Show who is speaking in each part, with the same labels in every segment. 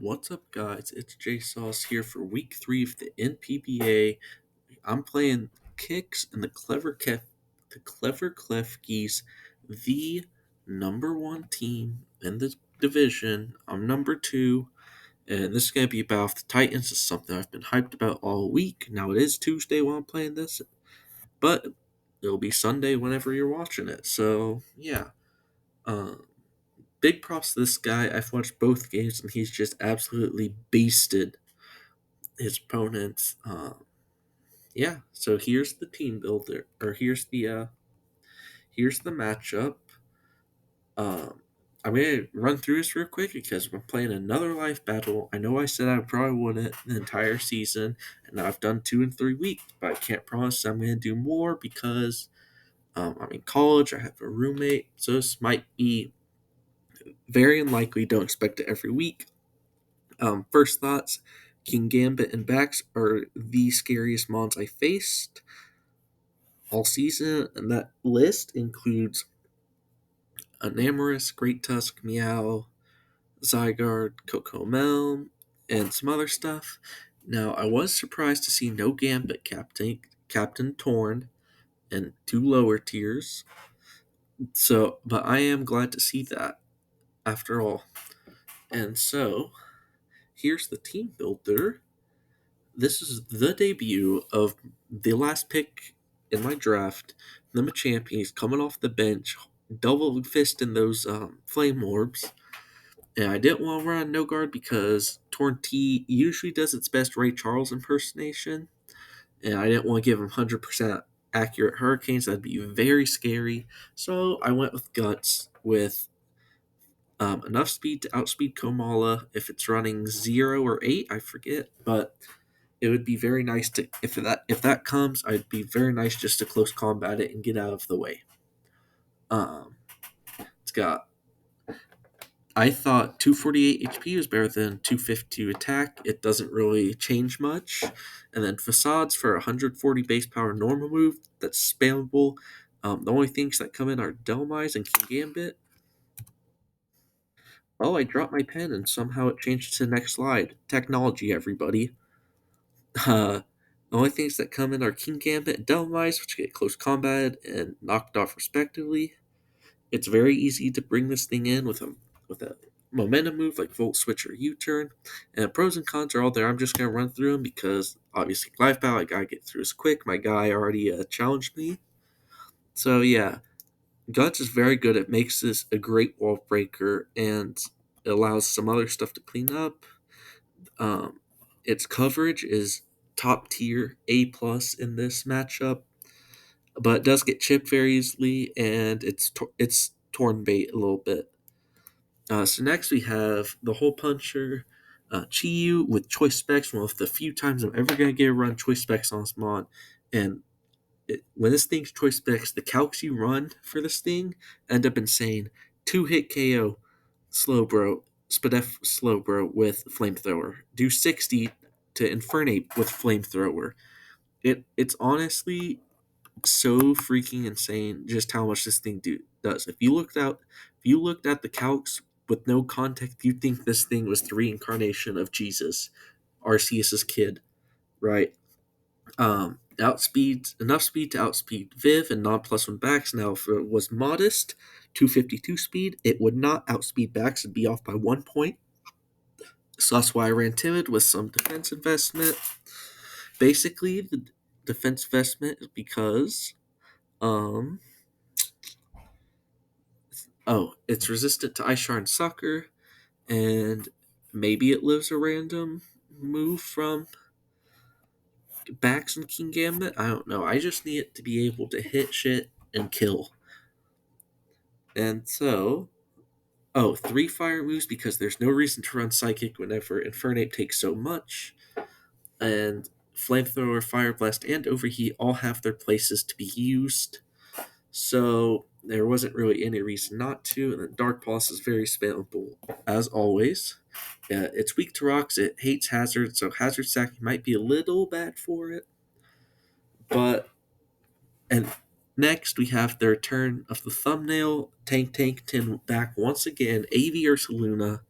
Speaker 1: What's up, guys? It's J Sauce here for week 3 of the NPBA. I'm playing Kiksss and the Clever Klefkis, the number one team in the division. I'm number 2, and this is going to be about the Titans. It's something I've been hyped about all week. Now, it is Tuesday while I'm playing this, but it'll be Sunday whenever you're watching it. So, yeah. Uh, Big props to this guy. I've watched both games, and he's just absolutely beasted his opponents. Yeah, so here's the team builder, or here's the matchup. Um, I'm gonna run through this real quick because we're playing another live battle. I know I said I probably wouldn't the entire season, and I've done 2 in 3 weeks, but I can't promise I'm gonna do more because I'm in college. I have a roommate, so this might be very unlikely. Don't expect it every week. First thoughts: King Gambit and Bax are the scariest mons I faced all season, and that list includes Enamorus, Great Tusk, Meow, Zygarde, Cocomel, and some other stuff. Now, I was surprised to see no Gambit Captain Torn, and 2 lower tiers. But I am glad to see that after all. And so, here's the team builder. This is the debut of the last pick in my draft, the Machamp. He's coming off the bench, double fisting those flame orbs. And I didn't want to run no guard because Torn T usually does its best Ray Charles impersonation, and I didn't want to give him 100% accurate hurricanes. That'd be very scary. So I went with Guts with enough speed to outspeed Komala. If it's running 0 or 8, I forget, but it would be very nice to if that comes, I'd be very nice just to close combat it and get out of the way. Um, it's got I thought 248 HP was better than 252 attack. It doesn't really change much. And then Facades for 140 base power normal move that's spammable. The only things that come in are Delmise and King Gambit. Oh, I dropped my pen and somehow it changed to the next slide. Technology, everybody. Uh, the only things that come in are King Gambit and Delmise, which get close combat and knocked off respectively. It's very easy to bring this thing in with a momentum move like Volt Switch or U-Turn. And the pros and cons are all there. I'm just going to run through them because obviously live battle, I got to get through this quick. My guy already challenged me. So yeah, Guts is very good. It makes this a great wall breaker and it allows some other stuff to clean up. Um, its coverage is top tier, A plus in this matchup, but it does get chipped very easily, and it's torn bait a little bit. So next we have the Hole Puncher, Chiyu with Choice Specs. One of the few times I'm ever going to get a run Choice Specs on this mod. And when this thing's Choice Specs, the calcs you run for this thing end up insane. 2-hit KO, Spadef Slowbro with Flamethrower. Do 60 to Infernape with Flamethrower. It's honestly so freaking insane just how much this thing does. If you looked at the calcs with no context, you'd think this thing was the reincarnation of Jesus, Arceus's kid, right? Outspeed enough speed to outspeed Viv and non plus one Bax. Now, if it was modest, 252 speed, it would not outspeed Bax and be off by 1 point. So that's why I ran Timid with some defense investment. Basically, the defense investment is because um it's resistant to Ice Shard and Sucker, and maybe it lives a random move from Bax and King Gambit. I don't know. I just need it to be able to hit shit and kill. And so, 3 fire moves because there's no reason to run Psychic whenever Infernape takes so much. And Flamethrower, Fire Blast, and Overheat all have their places to be used. So there wasn't really any reason not to. And then Dark Pulse is very spammable, as always. It's weak to rocks. It hates Hazard, so Hazard Sacking might be a little bad for it. And next we have the return of the thumbnail. Tankton back once again. AV Ursaluna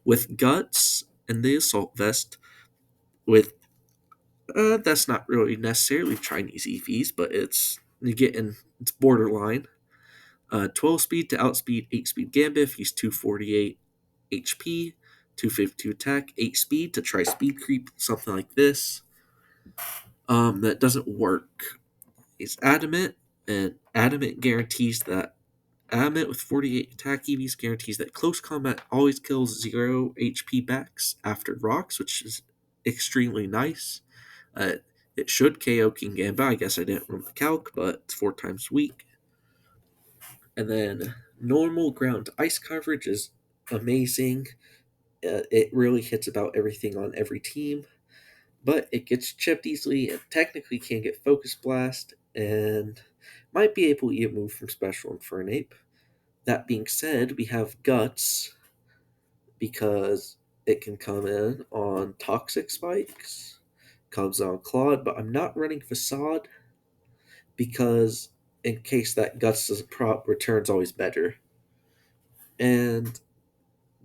Speaker 1: with Guts and the Assault Vest with that's not really necessarily Chinese EVs, but it's borderline. 12 speed to outspeed 8 speed Gambit, he's 248 HP, 252 attack, 8 speed to try speed creep, something like this. That doesn't work. He's adamant, and adamant guarantees that adamant with 48 attack EVs guarantees that close combat always kills 0 HP backs after rocks, which is extremely nice. Uh, it should KO King Gamba. I guess I didn't run the calc, but it's 4 times weak. And then normal ground ice coverage is amazing. It really hits about everything on every team, but it gets chipped easily and technically can get Focus Blast and might be able to eat a move from Special Infernape. That being said, we have Guts because it can come in on Toxic Spikes, comes on Claude, but I'm not running Facade because in case that Guts doesn't prop, return's always better. And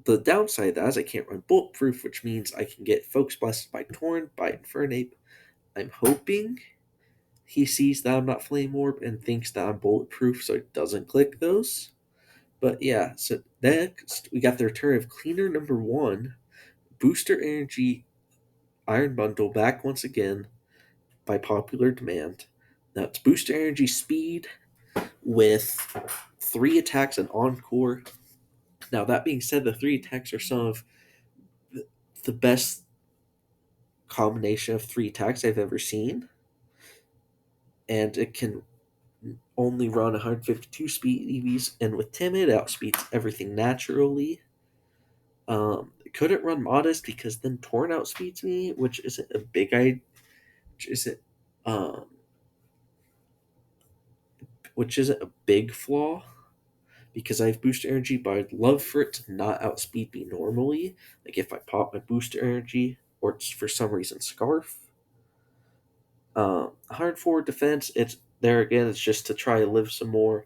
Speaker 1: the downside of that is I can't run Bulletproof, which means I can get Focus Blasted by Torn, by Infernape. I'm hoping he sees that I'm not Flame Orb and thinks that I'm Bulletproof so it doesn't click those. But yeah, so next we got the return of Cleaner number 1, Booster Energy Iron Bundle back once again by popular demand. Now it's Booster Energy Speed with 3 attacks and Encore. Now that being said, the 3 attacks are some of the best combination of 3 attacks I've ever seen. And it can only run 152 speed EVs, and with Timid, it outspeeds everything naturally. It couldn't run Modest because then Torn outspeeds me, which isn't a big which isn't um, which isn't a big flaw because I have booster energy, but I'd love for it to not outspeed me normally. Like if I pop my booster energy, or it's for some reason Scarf. 104 defense, it's there again, it's just to try to live some more.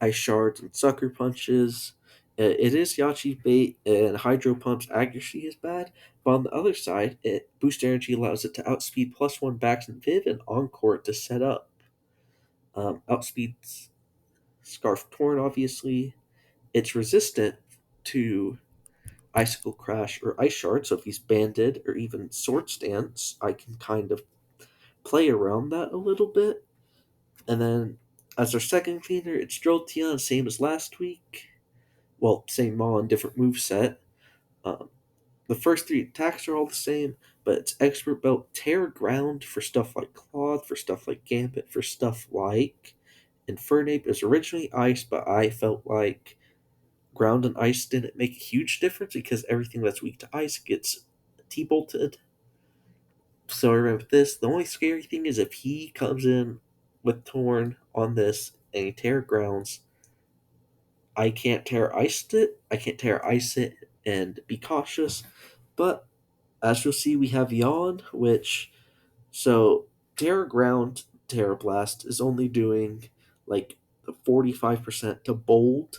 Speaker 1: Ice Shards and Sucker Punches. It is Yachi's bait, and Hydro Pump's accuracy is bad, but on the other side, Boost Energy allows it to outspeed +1 backs and Viv and Encore to set up. Outspeeds Scarf Torn, obviously. It's resistant to Icicle Crash or Ice Shard, so if he's banded or even Sword Stance, I can kind of play around that a little bit. And then as our second cleaner, it's Jolteon, same as last week. Well, same mon, different move set. Um, the first 3 attacks are all the same, but it's Expert Belt, Terra Ground for stuff like Claude, for stuff like Gambit, for stuff like Infernape is originally Ice, but I felt like Ground and Ice didn't make a huge difference because everything that's weak to Ice gets T-bolted. So I remember this. The only scary thing is if he comes in with Torn on this and he Terra Grounds, I can't Terra Ice it. I can't Terra Ice it and be cautious. But as you'll see, we have Yawn, which so Terra Ground, Terra Blast is only doing like 45% to bold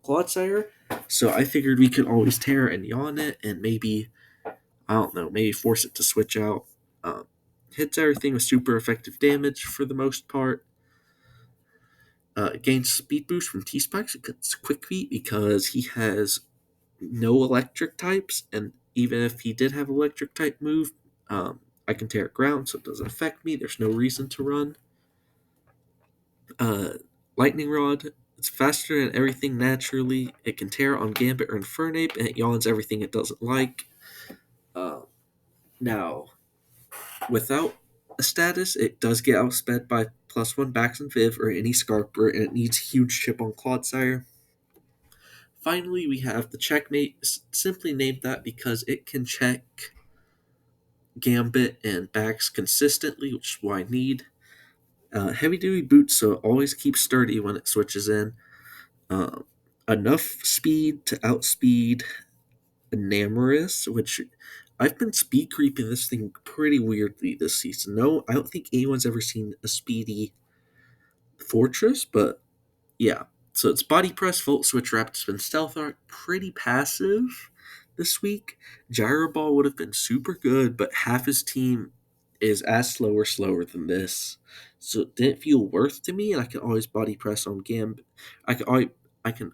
Speaker 1: Clodsire. So I figured we could always Terra and Yawn it, and maybe I don't know, maybe force it to switch out. Um, Hits everything with super effective damage for the most part. Gains speed boost from T Spikes. It gets quick feet because he has no electric types, and even if he did have electric type move, I can tear it ground, so it doesn't affect me. There's no reason to run. Uh, Lightning Rod, it's faster than everything naturally. It can tear on Gambit or Infernape, and it yawns everything it doesn't like. Uh, Now, without a status, it does get outsped by +1 Bax and Viv or any Scarper, and it needs huge chip on Clodsire. Finally, we have the Checkmate, simply named that because it can check Gambit and Bax consistently, which is what I need. Heavy duty boots, so it always keeps sturdy when it switches in. Uh, Enough speed to outspeed Enamorous, which I've been speed creeping this thing pretty weirdly this season. No, I don't think anyone's ever seen a speedy Fortress, but yeah. So it's Body Press, Volt Switch, Rapid Spin, Stealth Art, pretty passive. this week, Gyro Ball would have been super good, but half his team is as slow or slower than this. So it didn't feel worth to me, and I can always body press on Gambit. I can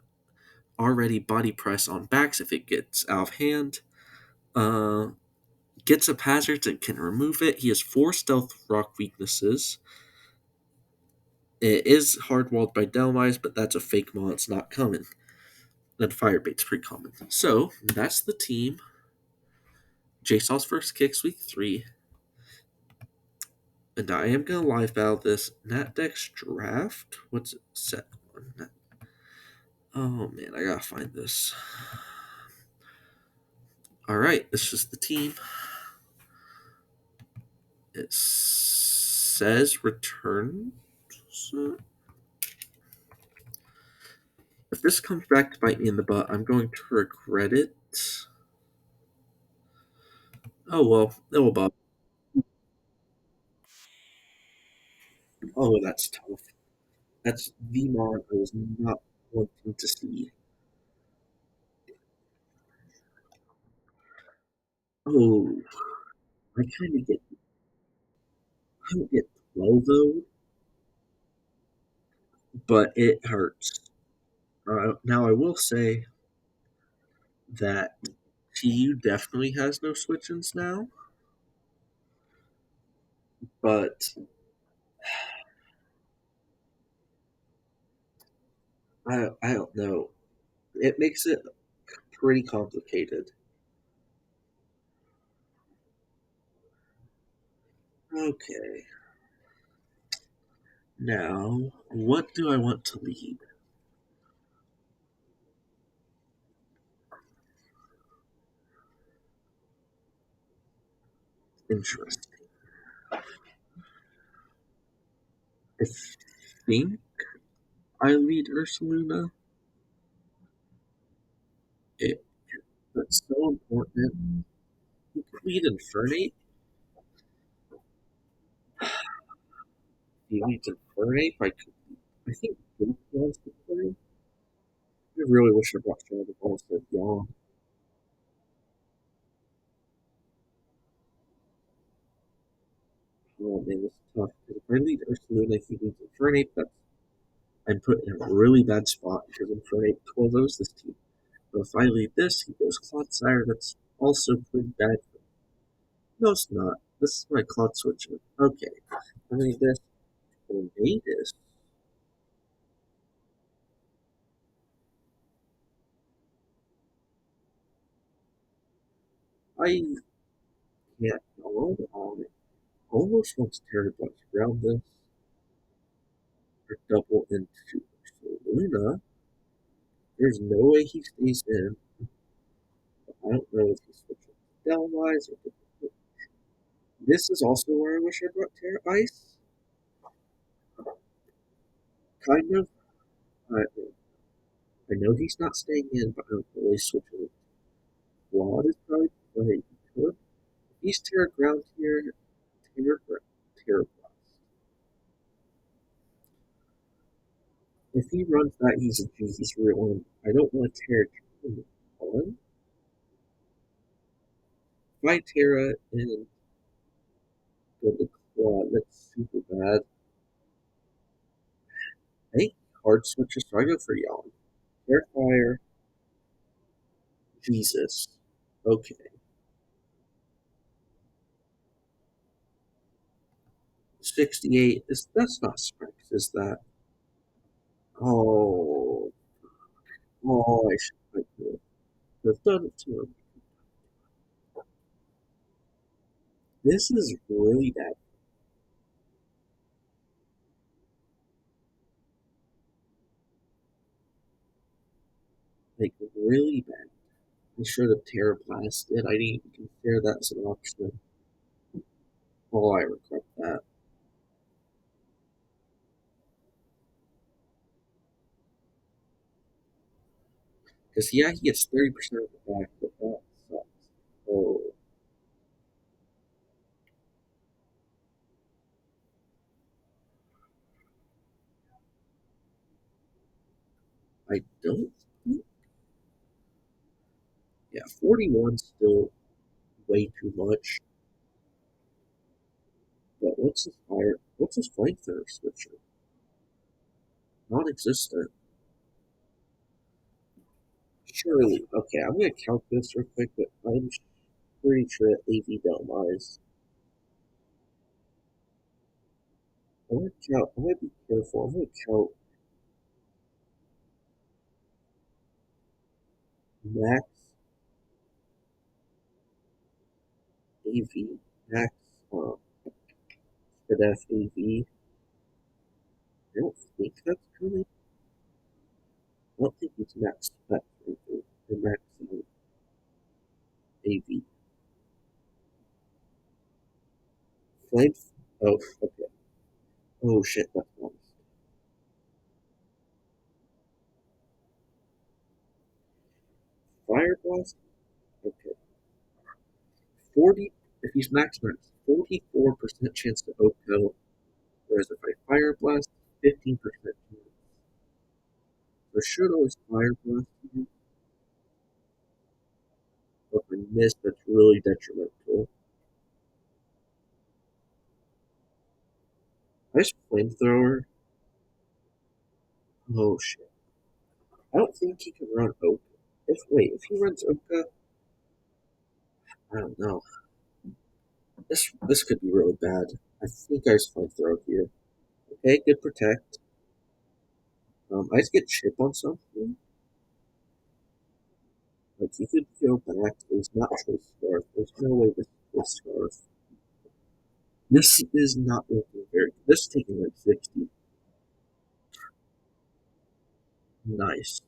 Speaker 1: already body press on backs if it gets out of hand. Uh, gets up hazards and can remove it. He has 4 stealth rock weaknesses. It is hardwalled by Delmise, but that's a fake maul. It's not common. Then Firebait's pretty common. So that's the team. JSOS first kicks week 3. And I am going to live battle this NatDex draft. What's it set on? Oh man, I gotta find this. Alright, this is the team. It says return. If this comes back to bite me in the butt, I'm going to regret it. Oh well, no about. Oh, that's tough. That's the mod I was not wanting to see. Oh, I kind of get. I don't get 12 though, but it hurts. Now I will say that TU definitely has no switch-ins now, but I don't know. It makes it pretty complicated. Okay, now what do I want to lead? Interesting. I think I lead Ursaluna. It, that's so important. You could lead Infernape. He leads Infernape. I think Blue wants to play. I really wish I brought Shadow Ball instead of Yawn. Oh man, this is tough. Because if I lead Ursaluna, he leads Infernape. I'm put in a really bad spot because Infernape 12-0s this team. But if I lead this, he goes Clodsire. That's also pretty bad. No, it's not. This is my Clod switcher. Okay. I lead this. Tornadus. I can't hold on it. Almost wants Terraplex around this. Or double into Luna. There's no way he stays in. I don't know if he's switching to Delwise or this is also where I wish I brought Terra Ice. Kind of. I, I know he's not staying in, but I don't really switching. Claude is probably playing. If he's Terra Ground here, Terra Blast. If he runs that, he's a Jesus real one. I don't want to Terra on. If I Terra and go to Claude, that's super bad. I think hard switches, so I go for Yawn. Airfire, Jesus. Okay. 68 is that's not Specs, is that? Oh, I should have done it to him. This is really bad. Like really bad. I should have terraplasted. I didn't even consider that as an option. Oh, I regret that. Because yeah, he gets 30% of the back, but that sucks. Oh, I don't think Yeah, 41 still way too much. But what's his flamethrower switcher? Non-existent. Surely. Okay, I'm gonna count this real quick, but I'm pretty sure that AV don't lies. I'm gonna be careful. I'm gonna count Max AV, Max Spadef AV. I don't think that's coming. I don't think it's Max Spec AV or Max AV. Flame. Oh, okay. Oh shit, that's wrong. Fire Blast. Okay. 40. If he's max, 44% chance to Oko. Whereas if I Fire Blast, 15% chance. So should always Fire Blast you, but if I miss, that's really detrimental. Ice Flamethrower. Oh shit. I don't think he can run Oka. If he runs Oka, I don't know. This could be really bad. I think Ice Flamethrower here. Okay, good protect. Ice get chip on something. Like he could go back. There's not choice scarf. There's no way this is scarf. This is not looking very good. This is taking like 60. Nice.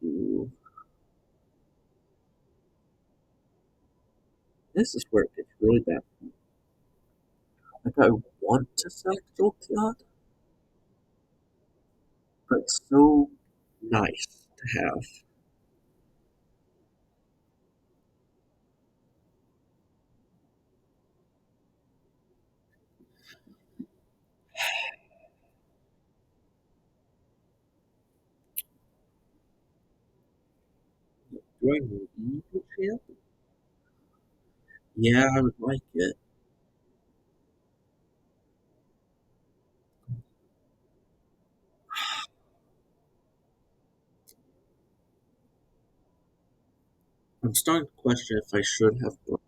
Speaker 1: Ooh. This is where it gets really bad. Like I want to sack Jolteon, but so nice to have. Do I need Machamp? Yeah, I would like it. I'm starting to question if I should have brought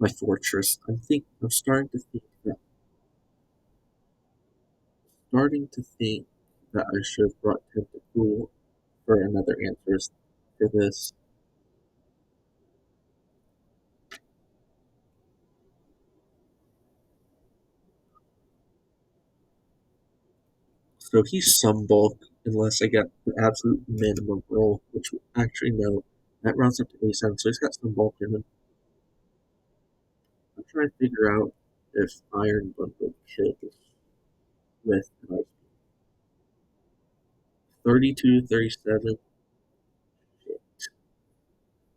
Speaker 1: my fortress. I'm starting to think that I should have brought Tentacool for another answer for this. So he's some bulk unless I get the absolute minimum roll, which actually no, that rounds up to 87, so he's got some bulk in him. I'm trying to figure out if Iron Bundle killed this with 32, 37.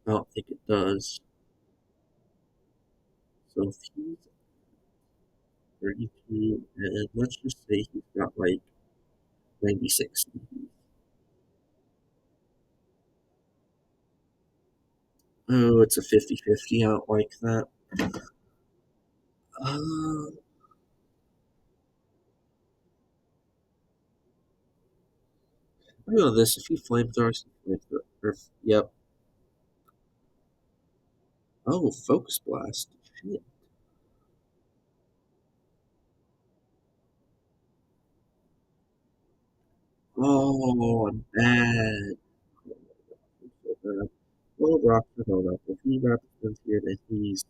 Speaker 1: I don't think it does. So if he's 32, and let's just say he's got like 96. Oh, it's a 50-50. I don't like that. Uh, I know this. If he flamethrowers, yep. Oh, Focus Blast. Shit. Oh, I'm bad. I'm so bad. Well, Rock the hold up. If he represents here, then he's.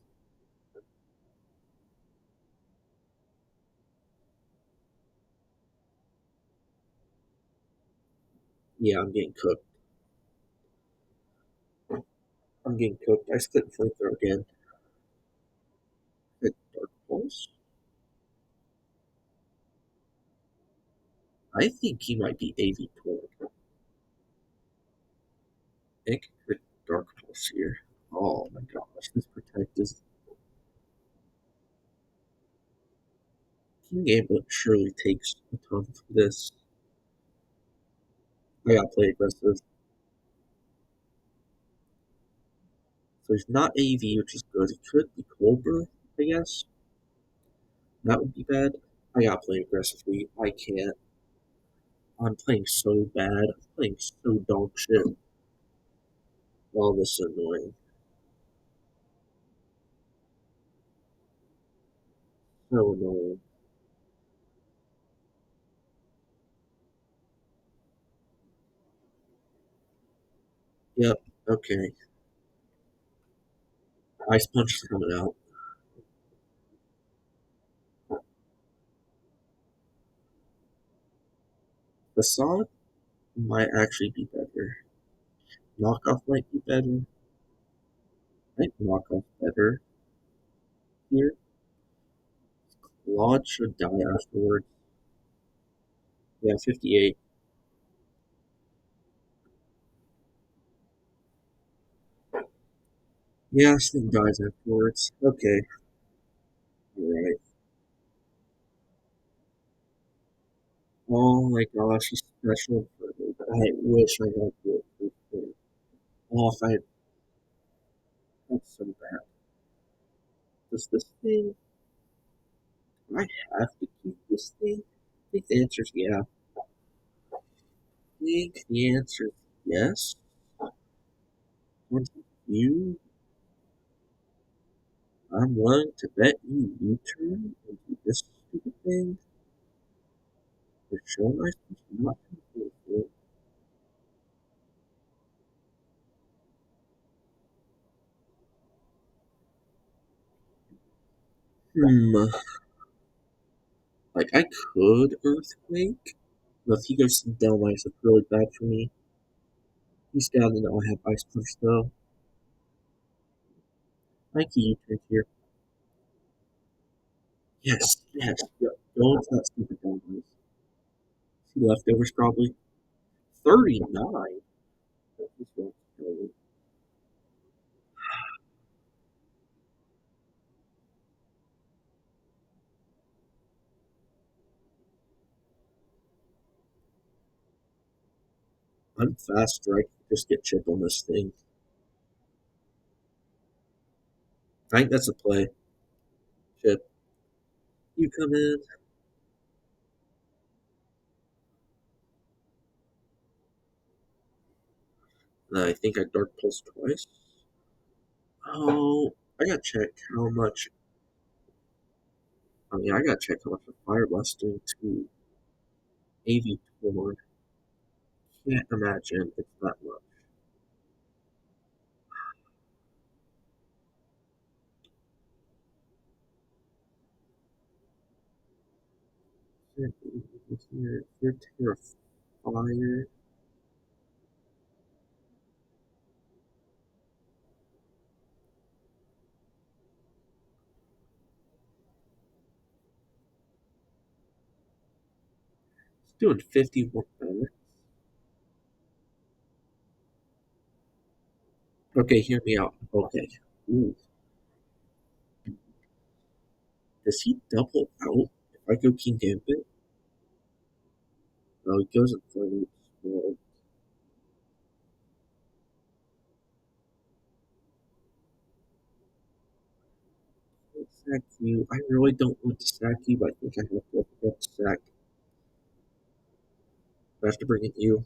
Speaker 1: Yeah, I'm getting cooked. I'm getting cooked. I split flamethrower again. Hit Dark Pulse. I think he might be AV Torque. I think hit Dark Pulse here. Oh my gosh, this protect is. King Gambit surely takes a ton for this. I gotta play aggressive. So there's not AV, which is good. It could be Cobra, I guess. That would be bad. I gotta play aggressively. I can't. I'm playing so bad. I'm playing so dog shit. All this is annoying. So annoying. Yep. Okay. Ice Punch is coming out. Facade might actually be better. Knockoff might be better. I think knockoff better here. Claude should die afterwards. Yeah, 58. Yeah, Sting dies afterwards. Okay, alright. Oh my gosh, he's special. I wish I got to it. Oh, if I. That's so bad. Does this thing. Do I have to keep this thing? I think the answer is yeah. I think the answer is yes. And you, I'm willing to bet you U-turn into this stupid thing. For sure, I was not going to it. Hmm. Like, I could Earthquake, but if he goes to Delmice, it's really bad for me. He's down to know I have Ice Punch, though. I can U-turn here. Yes, yes. Go into that stupid Delmice. See leftovers, probably. 39? This one's really- I'm faster. I can just get chip on this thing. I think that's a play. Chip. You come in. I think I Dark Pulse twice. Oh, I gotta check how much. Oh, yeah, I gotta check how much the Fire Blast doing to AV Torn. Can't imagine it's that much. You're Terrifier. It's doing 51 damage. Okay, hear me out. Okay. Ooh. Does he double out if I go King Gambit? No, he goes in 30. Well, sack you. I really don't want to sack you, but I think I have to sack. I have to bring in you.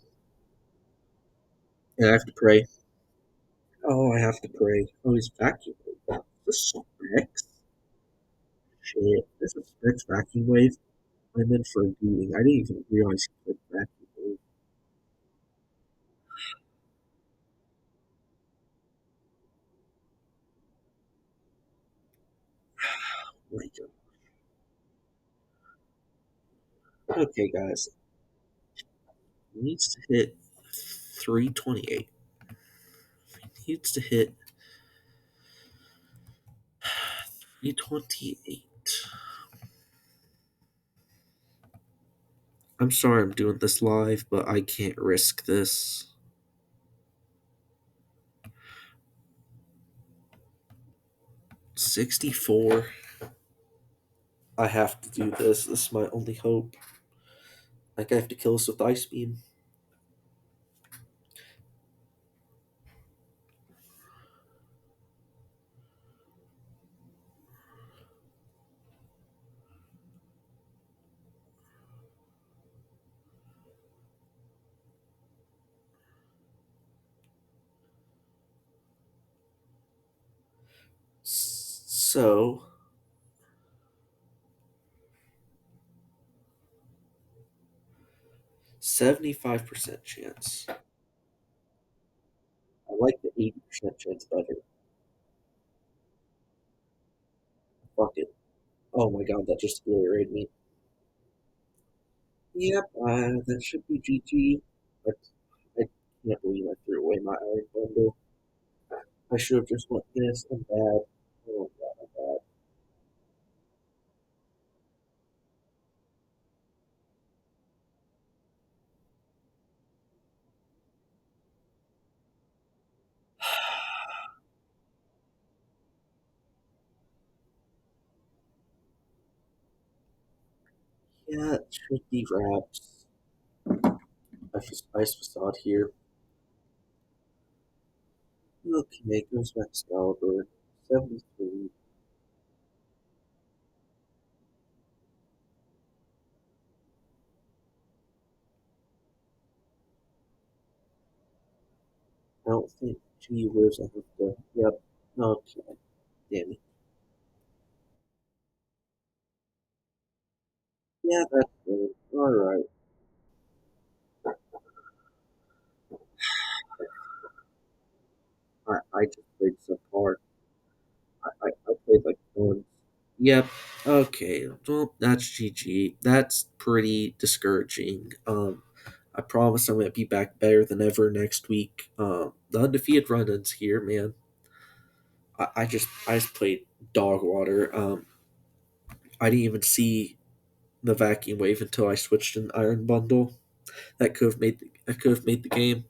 Speaker 1: And I have to pray. Oh, I have to pray. Oh, he's vacuum. This Specs? Shit. This is Specs vacuum wave. I'm in for a beating. I didn't even realize he played vacuum wave. Oh my god. Okay, guys. He needs to hit 328. He needs to hit 328. I'm sorry I'm doing this live, but I can't risk this. 64. I have to do this. This is my only hope. Like I have to kill this with Ice Beam. So 75% chance. I like the 80% chance better. Fuck it. Oh my god, that just obliterated me. Yep, that should be GG. But I can't believe I threw away my iron bundle. I should have just went this. I'm bad. Oh god, I'm bad. Yeah, it should be wraps. Ice facade here. Okay, goes Excalibur. 73. I don't think G lives. I have to. Yep. Okay. Damn it. Yeah, that's good. Alright. I just played so far. I played like once. Yep. Okay. Well, that's GG. That's pretty discouraging. I promise I'm gonna be back better than ever next week. The undefeated run-ins here, man. I just played dog water. I didn't even see the vacuum wave until I switched an iron bundle. That could have made the game.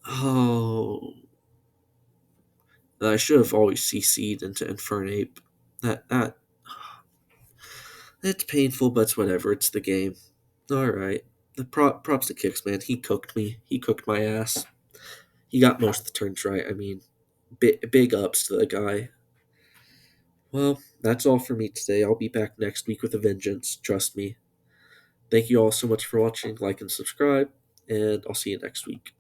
Speaker 1: Oh, I should have always CC'd into Infernape. That it's painful, but it's whatever. It's the game. All right. Props to Kiksss, man. He cooked me. He cooked my ass. He got most of the turns right. I mean, big ups to the guy. Well, that's all for me today. I'll be back next week with a vengeance. Trust me. Thank you all so much for watching. Like and subscribe, and I'll see you next week.